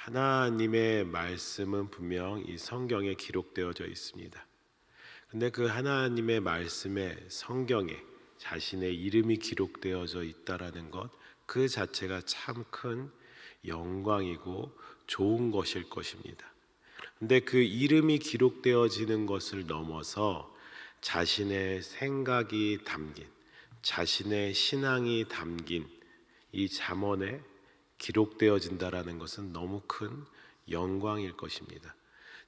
하나님의 말씀은 분명 이 성경에 기록되어져 있습니다. 근데 그 하나님의 말씀에 성경에 자신의 이름이 기록되어져 있다라는 것, 그 자체가 참 큰 영광이고 좋은 것일 것입니다. 근데 그 이름이 기록되어지는 것을 넘어서 자신의 생각이 담긴, 자신의 신앙이 담긴 이 잠언에 기록되어진다라는 것은 너무 큰 영광일 것입니다.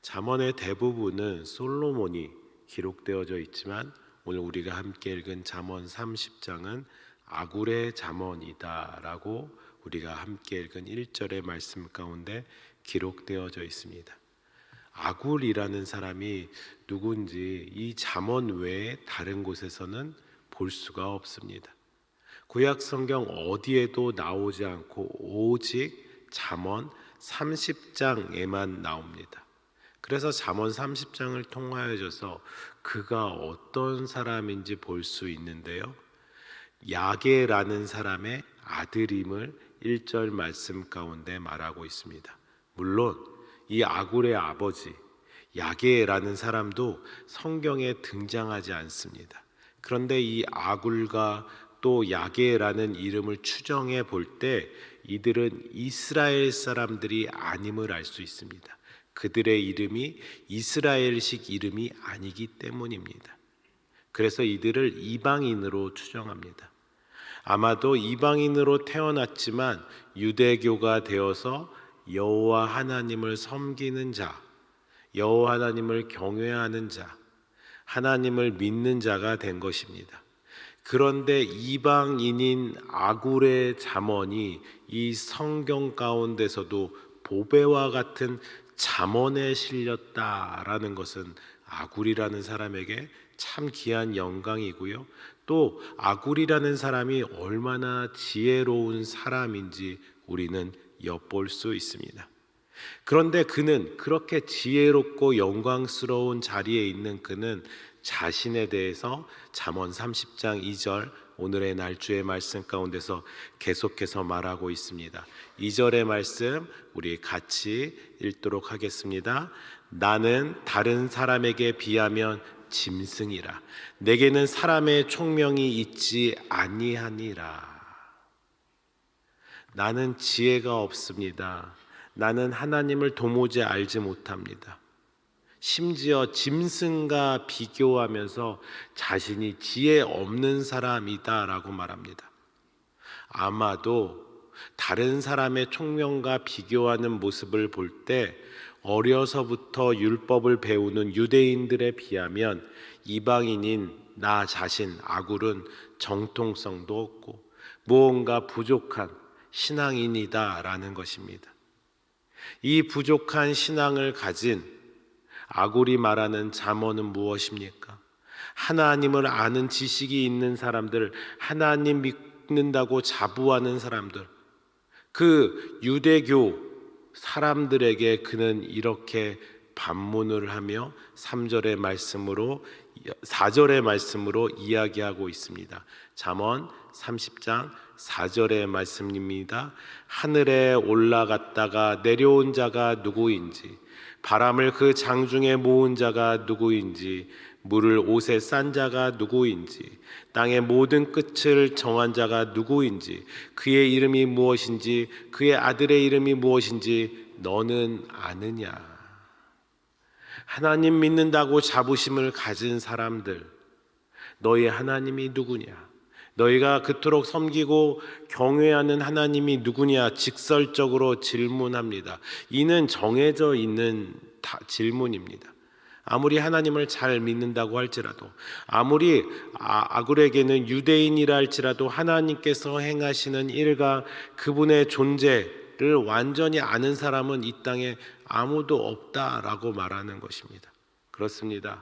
잠언의 대부분은 솔로몬이 기록되어져 있지만 오늘 우리가 함께 읽은 잠언 30장은 아굴의 잠언이다라고 우리가 함께 읽은 1절의 말씀 가운데 기록되어져 있습니다. 아굴이라는 사람이 누군지 이 잠언 외에 다른 곳에서는 볼 수가 없습니다. 구약 성경 어디에도 나오지 않고 오직 잠언 30장에만 나옵니다. 그래서 잠언 30장을 통하여져서 그가 어떤 사람인지 볼 수 있는데요, 야게라는 사람의 아들임을 1절 말씀 가운데 말하고 있습니다. 물론 이 아굴의 아버지 야게라는 사람도 성경에 등장하지 않습니다. 그런데 이 아굴과 또 야게라는 이름을 추정해 볼 때 이들은 이스라엘 사람들이 아님을 알 수 있습니다. 그들의 이름이 이스라엘식 이름이 아니기 때문입니다. 그래서 이들을 이방인으로 추정합니다. 아마도 이방인으로 태어났지만 유대교가 되어서 여호와 하나님을 섬기는 자, 여호와 하나님을 경외하는 자, 하나님을 믿는 자가 된 것입니다. 그런데 이방인인 아굴의 잠언이 이 성경 가운데서도 보배와 같은 잠언에 실렸다라는 것은 아굴이라는 사람에게 참 귀한 영광이고요, 또 아굴이라는 사람이 얼마나 지혜로운 사람인지 우리는 엿볼 수 있습니다. 그런데 그는 그렇게 지혜롭고 영광스러운 자리에 있는 그는 자신에 대해서 잠언 30장 2절 오늘의 날주의 말씀 가운데서 계속해서 말하고 있습니다. 2절의 말씀 우리 같이 읽도록 하겠습니다. 나는 다른 사람에게 비하면 짐승이라, 내게는 사람의 총명이 있지 아니하니라. 나는 지혜가 없습니다. 나는 하나님을 도무지 알지 못합니다. 심지어 짐승과 비교하면서 자신이 지혜 없는 사람이다라고 말합니다. 아마도 다른 사람의 총명과 비교하는 모습을 볼 때 어려서부터 율법을 배우는 유대인들에 비하면 이방인인 나 자신 아굴은 정통성도 없고 무언가 부족한 신앙인이다라는 것입니다. 이 부족한 신앙을 가진 아굴이 말하는 잠언은 무엇입니까? 하나님을 아는 지식이 있는 사람들, 하나님 믿는다고 자부하는 사람들, 그 유대교 사람들에게 그는 이렇게 반문을 하며 3절의 말씀으로 4절의 말씀으로 이야기하고 있습니다. 잠언 30장 4절의 말씀입니다. 하늘에 올라갔다가 내려온 자가 누구인지, 바람을 그 장중에 모은 자가 누구인지, 물을 옷에 싼 자가 누구인지, 땅의 모든 끝을 정한 자가 누구인지, 그의 이름이 무엇인지, 그의 아들의 이름이 무엇인지 너는 아느냐. 하나님 믿는다고 자부심을 가진 사람들, 너희 하나님이 누구냐? 너희가 그토록 섬기고 경외하는 하나님이 누구냐? 직설적으로 질문합니다. 이는 정해져 있는 질문입니다. 아무리 하나님을 잘 믿는다고 할지라도, 아무리 아굴에게는 유대인이라 할지라도 하나님께서 행하시는 일과 그분의 존재를 완전히 아는 사람은 이 땅에 아무도 없다라고 말하는 것입니다. 그렇습니다.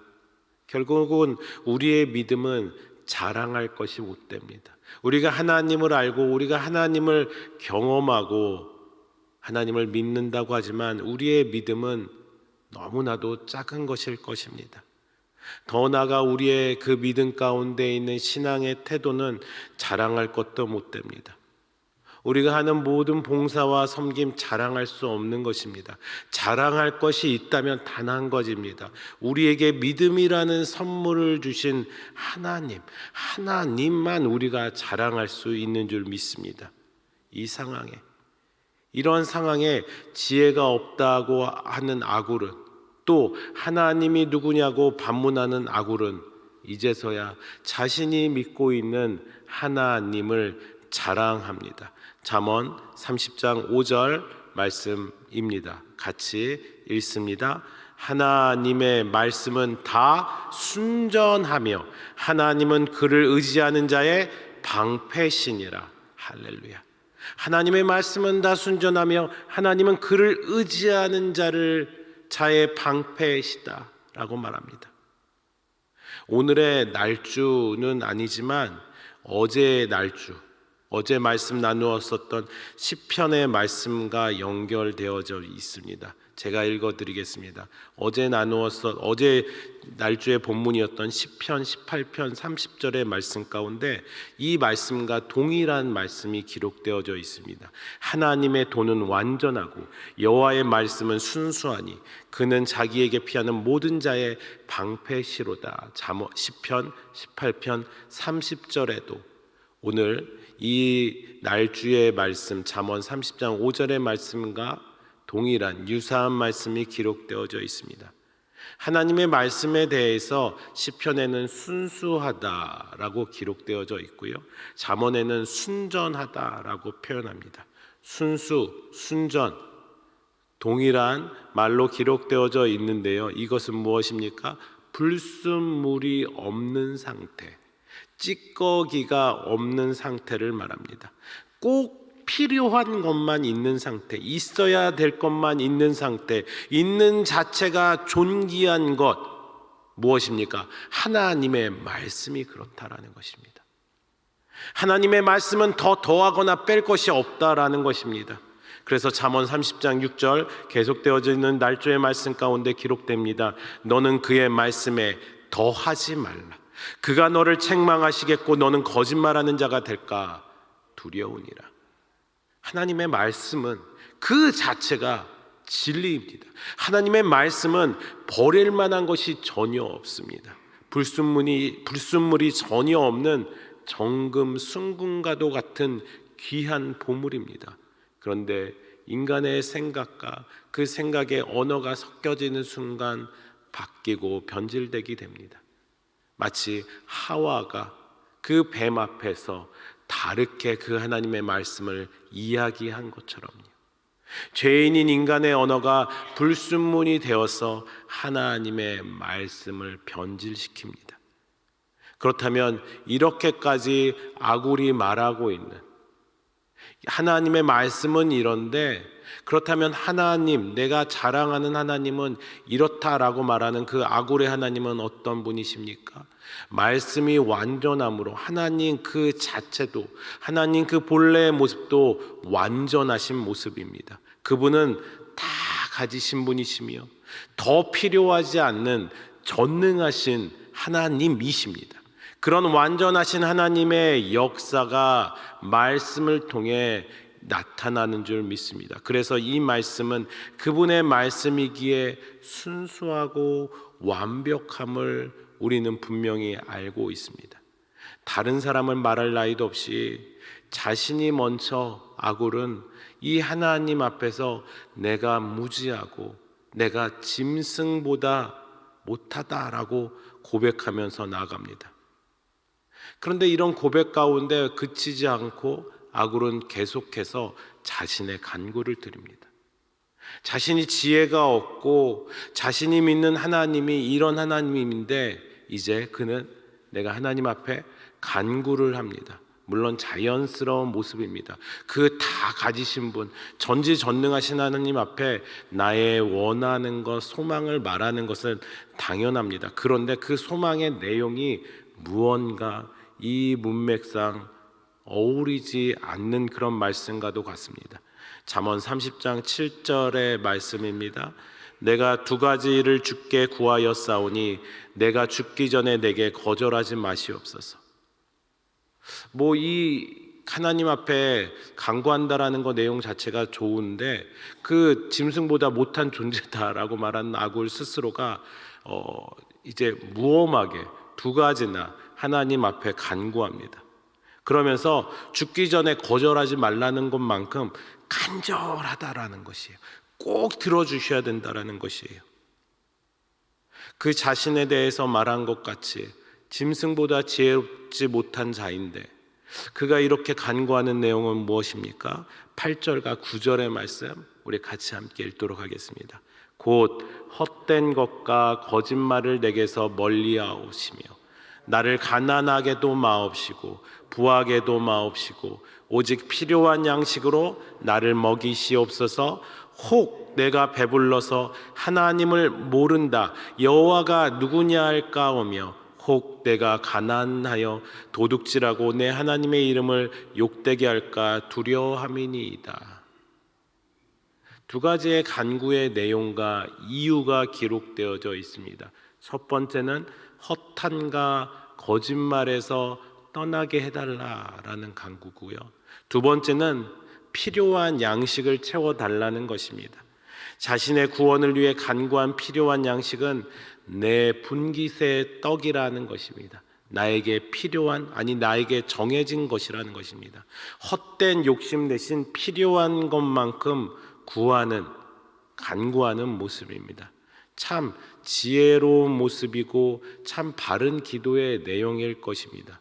결국은 우리의 믿음은 자랑할 것이 못 됩니다. 우리가 하나님을 알고 우리가 하나님을 경험하고 하나님을 믿는다고 하지만 우리의 믿음은 너무나도 작은 것일 것입니다. 더 나아가 우리의 그 믿음 가운데 있는 신앙의 태도는 자랑할 것도 못 됩니다. 우리가 하는 모든 봉사와 섬김 자랑할 수 없는 것입니다. 자랑할 것이 있다면 단 한 가지입니다. 우리에게 믿음이라는 선물을 주신 하나님만 우리가 자랑할 수 있는 줄 믿습니다. 이런 상황에 지혜가 없다고 하는 아굴은, 또 하나님이 누구냐고 반문하는 아굴은 이제서야 자신이 믿고 있는 하나님을 자랑합니다. 잠언 30장 5절 말씀입니다. 같이 읽습니다. 하나님의 말씀은 다 순전하며 하나님은 그를 의지하는 자의 방패시니라. 할렐루야. 하나님의 말씀은 다 순전하며 하나님은 그를 의지하는 자의 방패시다 라고 말합니다. 오늘의 날주는 아니지만 어제의 날주, 어제 말씀 나누었었던 시편의 말씀과 연결되어져 있습니다. 제가 읽어드리겠습니다. 어제 날주의 본문이었던 시편 18편 30절의 말씀 가운데 이 말씀과 동일한 말씀이 기록되어져 있습니다. 하나님의 도는 완전하고 여호와의 말씀은 순수하니 그는 자기에게 피하는 모든 자의 방패시로다. 시편 18편 30절에도 오늘 이 날주의 말씀 잠언 30장 5절의 말씀과 동일한 유사한 말씀이 기록되어져 있습니다. 하나님의 말씀에 대해서 시편에는 순수하다라고 기록되어져 있고요, 잠언에는 순전하다라고 표현합니다. 순전 동일한 말로 기록되어져 있는데요, 이것은 무엇입니까? 불순물이 없는 상태, 찌꺼기가 없는 상태를 말합니다. 꼭 필요한 것만 있는 상태, 있어야 될 것만 있는 상태, 있는 자체가 존귀한 것, 무엇입니까? 하나님의 말씀이 그렇다라는 것입니다. 하나님의 말씀은 더하거나 뺄 것이 없다라는 것입니다. 그래서 잠언 30장 6절 계속되어져 있는 날조의 말씀 가운데 기록됩니다. 너는 그의 말씀에 더하지 말라. 그가 너를 책망하시겠고 너는 거짓말하는 자가 될까 두려우니라. 하나님의 말씀은 그 자체가 진리입니다. 하나님의 말씀은 버릴 만한 것이 전혀 없습니다. 불순물이 전혀 없는 정금 순금과도 같은 귀한 보물입니다. 그런데 인간의 생각과 그 생각의 언어가 섞여지는 순간 바뀌고 변질되게 됩니다. 마치 하와가 그 뱀 앞에서 다르게 그 하나님의 말씀을 이야기한 것처럼요. 죄인인 인간의 언어가 불순물이 되어서 하나님의 말씀을 변질시킵니다. 그렇다면 이렇게까지 아굴이 말하고 있는 하나님의 말씀은 이런데, 그렇다면 하나님, 내가 자랑하는 하나님은 이렇다라고 말하는 그 아굴의 하나님은 어떤 분이십니까? 말씀이 완전함으로 하나님 그 자체도, 하나님 그 본래의 모습도 완전하신 모습입니다. 그분은 다 가지신 분이시며 더 필요하지 않는 전능하신 하나님이십니다. 그런 완전하신 하나님의 역사가 말씀을 통해 나타나는 줄 믿습니다. 그래서 이 말씀은 그분의 말씀이기에 순수하고 완벽함을 우리는 분명히 알고 있습니다. 다른 사람을 말할 나위도 없이 자신이 먼저 아굴은 이 하나님 앞에서 내가 무지하고 내가 짐승보다 못하다라고 고백하면서 나아갑니다. 그런데 이런 고백 가운데 그치지 않고 아굴은 계속해서 자신의 간구를 드립니다. 자신이 지혜가 없고 자신이 믿는 하나님이 이런 하나님인데 이제 그는 내가 하나님 앞에 간구를 합니다. 물론 자연스러운 모습입니다. 그 다 가지신 분, 전지전능하신 하나님 앞에 나의 원하는 것, 소망을 말하는 것은 당연합니다. 그런데 그 소망의 내용이 무언가 이 문맥상 어울리지 않는 그런 말씀과도 같습니다. 잠언 30장 7절의 말씀입니다. 내가 두 가지를 주께 구하였사오니 내가 죽기 전에 내게 거절하지 마시옵소서. 이 하나님 앞에 간구한다라는 거 내용 자체가 좋은데 그 짐승보다 못한 존재다라고 말하는 아굴 스스로가 이제 무엄하게 두 가지나 하나님 앞에 간구합니다. 그러면서 죽기 전에 거절하지 말라는 것만큼 간절하다라는 것이에요. 꼭 들어주셔야 된다라는 것이에요. 그 자신에 대해서 말한 것 같이 짐승보다 지혜롭지 못한 자인데 그가 이렇게 간구하는 내용은 무엇입니까? 8절과 9절의 말씀 우리 같이 함께 읽도록 하겠습니다. 곧 헛된 것과 거짓말을 내게서 멀리하오시며 나를 가난하게도 마옵시고 부하게도 마옵시고 오직 필요한 양식으로 나를 먹이시옵소서. 혹 내가 배불러서 하나님을 모른다 여호와가 누구냐 할까오며 혹 내가 가난하여 도둑질하고 내 하나님의 이름을 욕되게 할까 두려워함이니이다. 두 가지의 간구의 내용과 이유가 기록되어져 있습니다. 첫 번째는 허탄과 거짓말에서 떠나게 해달라라는 간구고요. 두 번째는 필요한 양식을 채워달라는 것입니다. 자신의 구원을 위해 간구한 필요한 양식은 내 분깃의 떡이라는 것입니다. 나에게 필요한, 아니 나에게 정해진 것이라는 것입니다. 헛된 욕심 대신 필요한 것만큼 구하는, 간구하는 모습입니다. 참 지혜로운 모습이고 참 바른 기도의 내용일 것입니다.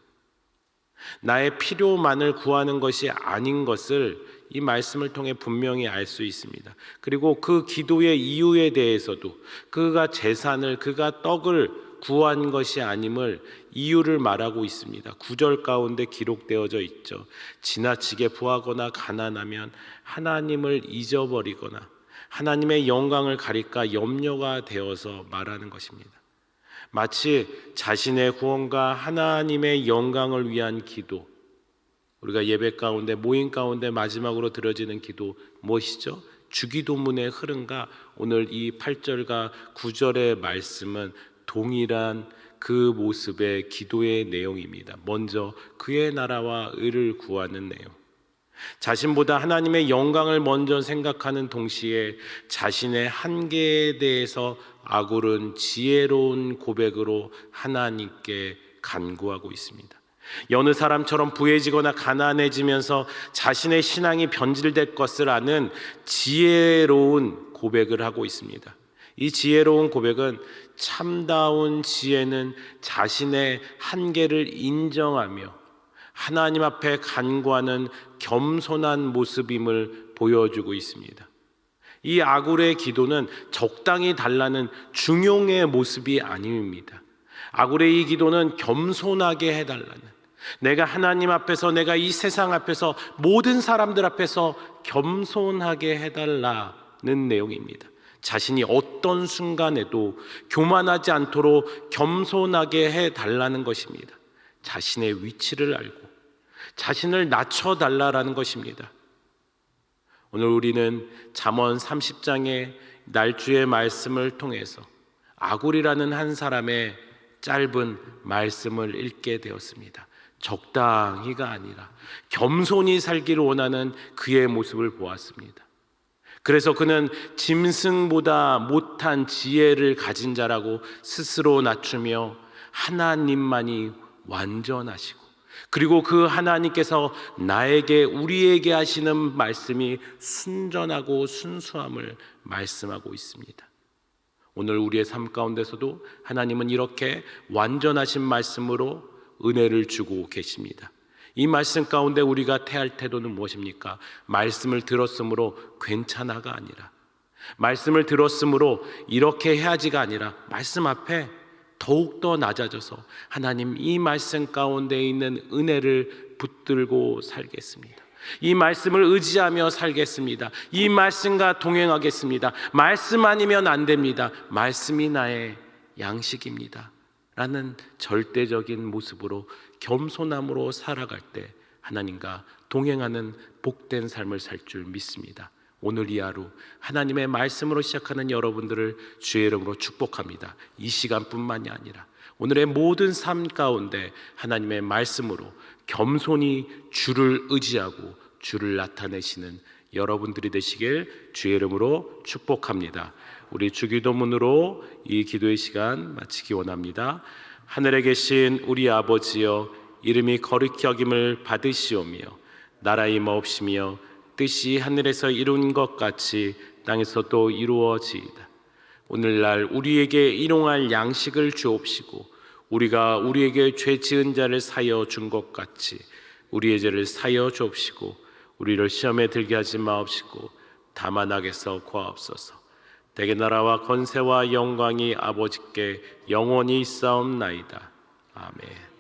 나의 필요만을 구하는 것이 아닌 것을 이 말씀을 통해 분명히 알 수 있습니다. 그리고 그 기도의 이유에 대해서도 그가 재산을, 그가 떡을 구한 것이 아님을 이유를 말하고 있습니다. 9절 가운데 기록되어져 있죠. 지나치게 부하거나 가난하면 하나님을 잊어버리거나 하나님의 영광을 가릴까 염려가 되어서 말하는 것입니다. 마치 자신의 구원과 하나님의 영광을 위한 기도, 우리가 예배 가운데 모임 가운데 마지막으로 드려지는 기도 무엇이죠? 주기도문의 흐름과 오늘 이 8절과 9절의 말씀은 동일한 그 모습의 기도의 내용입니다. 먼저 그의 나라와 의를 구하는 내용, 자신보다 하나님의 영광을 먼저 생각하는 동시에 자신의 한계에 대해서 아굴은 지혜로운 고백으로 하나님께 간구하고 있습니다. 여느 사람처럼 부해지거나 가난해지면서 자신의 신앙이 변질될 것을 아는 지혜로운 고백을 하고 있습니다. 이 지혜로운 고백은 참다운 지혜는 자신의 한계를 인정하며 하나님 앞에 간구하는 겸손한 모습임을 보여주고 있습니다. 이 아굴의 기도는 적당히 달라는 중용의 모습이 아닙니다. 아굴의 이 기도는 겸손하게 해달라는, 내가 하나님 앞에서, 내가 이 세상 앞에서, 모든 사람들 앞에서 겸손하게 해달라는 내용입니다. 자신이 어떤 순간에도 교만하지 않도록 겸손하게 해달라는 것입니다. 자신의 위치를 알고 자신을 낮춰달라는 것입니다. 오늘 우리는 잠언 30장의 날주의 말씀을 통해서 아굴이라는 한 사람의 짧은 말씀을 읽게 되었습니다. 적당히가 아니라 겸손히 살기를 원하는 그의 모습을 보았습니다. 그래서 그는 짐승보다 못한 지혜를 가진 자라고 스스로 낮추며 하나님만이 완전하시고, 그리고 그 하나님께서 나에게, 우리에게 하시는 말씀이 순전하고 순수함을 말씀하고 있습니다. 오늘 우리의 삶 가운데서도 하나님은 이렇게 완전하신 말씀으로 은혜를 주고 계십니다. 이 말씀 가운데 우리가 태할 태도는 무엇입니까? 말씀을 들었으므로 괜찮아가 아니라, 말씀을 들었으므로 이렇게 해야지가 아니라, 말씀 앞에 더욱더 낮아져서 하나님, 이 말씀 가운데 있는 은혜를 붙들고 살겠습니다. 이 말씀을 의지하며 살겠습니다. 이 말씀과 동행하겠습니다. 말씀 아니면 안 됩니다. 말씀이 나의 양식입니다 라는 절대적인 모습으로 겸손함으로 살아갈 때 하나님과 동행하는 복된 삶을 살 줄 믿습니다. 오늘 이 하루 하나님의 말씀으로 시작하는 여러분들을 주의 이름으로 축복합니다. 이 시간뿐만이 아니라 오늘의 모든 삶 가운데 하나님의 말씀으로 겸손히 주를 의지하고 주를 나타내시는 여러분들이 되시길 주의 이름으로 축복합니다. 우리 주기도문으로 이 기도의 시간 마치기 원합니다. 하늘에 계신 우리 아버지여, 이름이 거룩히 여김을 받으시오며 나라의 임하옵시며 뜻이 하늘에서 이룬 것 같이 땅에서도 이루어지이다. 오늘날 우리에게 일용할 양식을 주옵시고 우리가 우리에게 죄 지은 자를 사여 준 것 같이 우리의 죄를 사여 주옵시고 우리를 시험에 들게 하지 마옵시고 다만 악에서 구하옵소서. 대개 나라와 권세와 영광이 아버지께 영원히 있사옵나이다. 아멘.